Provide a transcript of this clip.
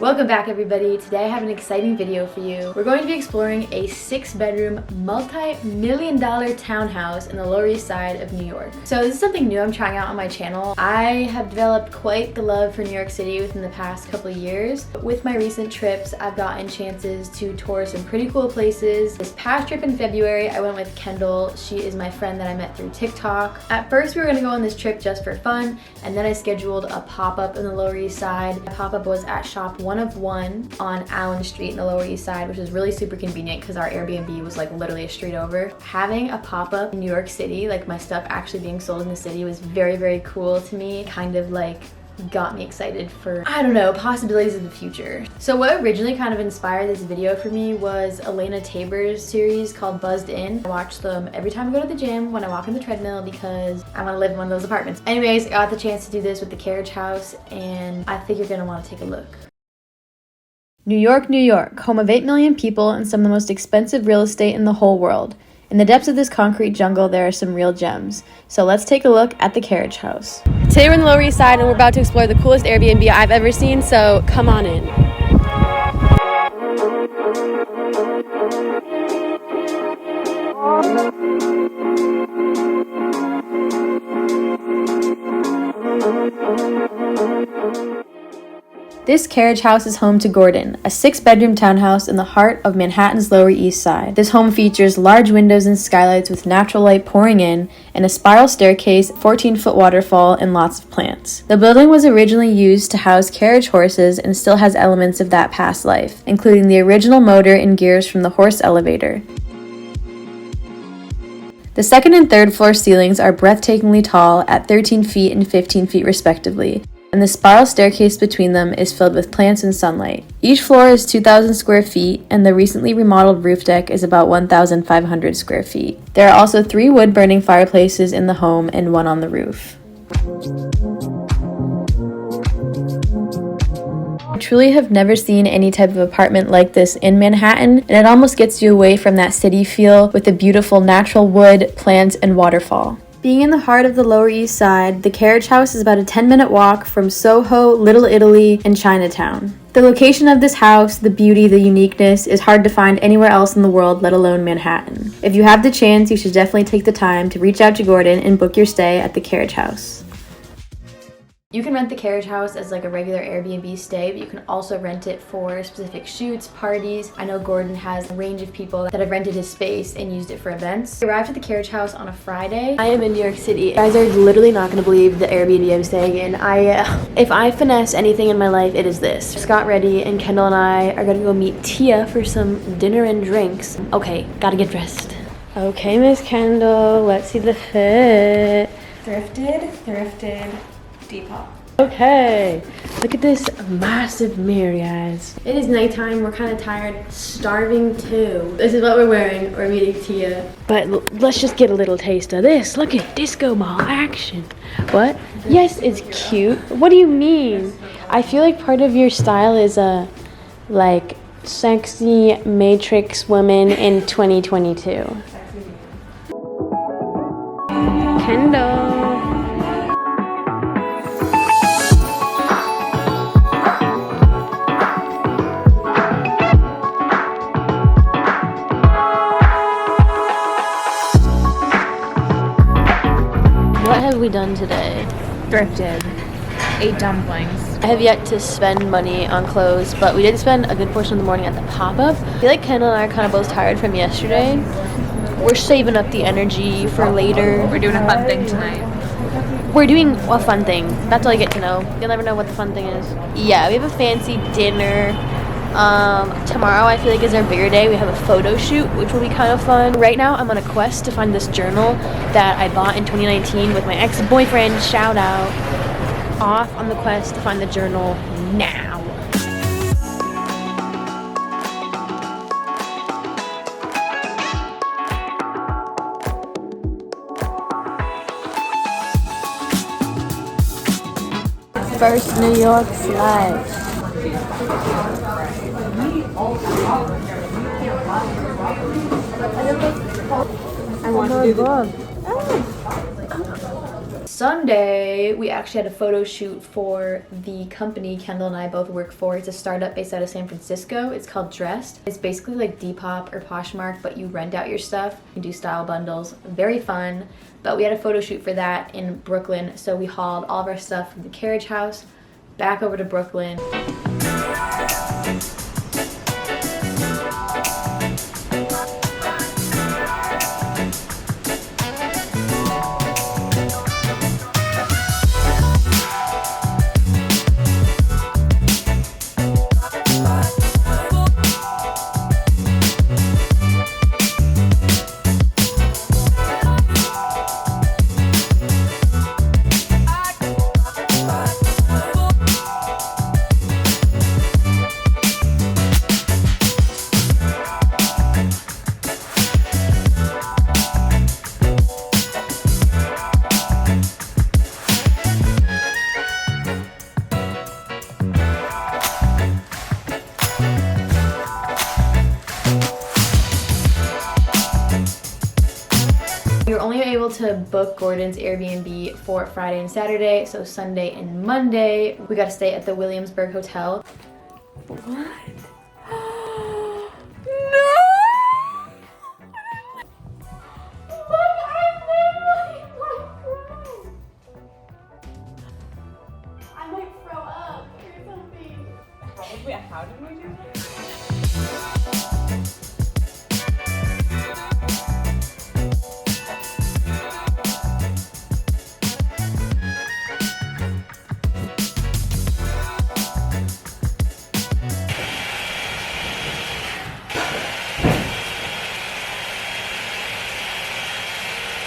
Welcome back, everybody. Today I have an exciting video for you. We're going to be exploring a 6-bedroom, multi-million-dollar townhouse in the Lower East Side of New York. So this is something new I'm trying out on my channel. I have developed quite the love for New York City within the past couple of years. With my recent trips, I've gotten chances to tour some pretty cool places. This past trip in February, I went with Kendall. She is my friend that I met through TikTok. At first, we were gonna go on this trip just for fun, and then I scheduled a pop-up in the Lower East Side. The pop-up was at Shop 1 of 1 on Allen Street in the Lower East Side, which is really super convenient because our Airbnb was like literally a street over. Having a pop-up in New York City, like my stuff actually being sold in the city, was very, very cool to me. Kind of like got me excited for, I don't know, possibilities of the future. So what originally kind of inspired this video for me was Elena Tabor's series called Buzzed In. I watch them every time I go to the gym, when I walk on the treadmill, because I want to live in one of those apartments. Anyways, I got the chance to do this with the carriage house, and I think you're gonna want to take a look. New York, New York, home of 8 million people and some of the most expensive real estate in the whole world. In the depths of this concrete jungle, there are some real gems. So let's take a look at the carriage house. Today we're in the Lower East Side and we're about to explore the coolest Airbnb I've ever seen, so come on in. This carriage house is home to Gordon, a 6-bedroom townhouse in the heart of Manhattan's Lower East Side. This home features large windows and skylights with natural light pouring in, and a spiral staircase, 14-foot waterfall, and lots of plants. The building was originally used to house carriage horses and still has elements of that past life, including the original motor and gears from the horse elevator. The second and third floor ceilings are breathtakingly tall at 13 feet and 15 feet respectively, and the spiral staircase between them is filled with plants and sunlight. Each floor is 2,000 square feet, and the recently remodeled roof deck is about 1,500 square feet. There are also 3 wood-burning fireplaces in the home and 1 on the roof. I truly have never seen any type of apartment like this in Manhattan, and it almost gets you away from that city feel with the beautiful natural wood, plants, and waterfall. Being in the heart of the Lower East Side, the carriage house is about a 10-minute walk from Soho, Little Italy, and Chinatown. The location of this house, the beauty, the uniqueness, is hard to find anywhere else in the world, let alone Manhattan. If you have the chance, you should definitely take the time to reach out to Gordon and book your stay at the carriage house. You can rent the carriage house as like a regular Airbnb stay, but you can also rent it for specific shoots, parties. I know Gordon has a range of people that have rented his space and used it for events. We arrived at the carriage house on a Friday. I am in New York City. You guys are literally not gonna believe the Airbnb I'm staying in. If I finesse anything in my life, it is this. Just got ready and Kendall and I are gonna go meet Tia for some dinner and drinks. Okay, gotta get dressed. Okay, Miss Kendall, let's see the fit. Thrifted. Depop. Okay, look at this massive mirror, guys. It is nighttime, we're kind of tired, starving too. This is what we're wearing, we're meeting Tia. But let's just get a little taste of this. Look at disco ball action. What? Yes, it's cute. What do you mean? I feel like part of your style is like sexy matrix woman in 2022. Kendall. What have we done today? Thrifted. Ate dumplings. I have yet to spend money on clothes, but we did spend a good portion of the morning at the pop-up. I feel like Kendall and I are kind of both tired from yesterday. We're saving up the energy for later. We're doing a fun thing tonight. We're doing a fun thing. That's all you get to know. You'll never know what the fun thing is. Yeah, we have a fancy dinner. Tomorrow I feel like is our bigger day. We have a photo shoot, which will be kind of fun. Right now I'm on a quest to find this journal that I bought in 2019 with my ex-boyfriend, shout out. Off on the quest to find the journal now. First New York flight. I want to do the Sunday, we actually had a photo shoot for the company Kendall and I both work for. It's a startup based out of San Francisco. It's called Dressed. It's basically like Depop or Poshmark, but you rent out your stuff and do style bundles. Very fun. But we had a photo shoot for that in Brooklyn, so we hauled all of our stuff from the carriage house back over to Brooklyn. We were only able to book Gordon's Airbnb for Friday and Saturday, so Sunday and Monday we got to stay at the Williamsburg Hotel. What?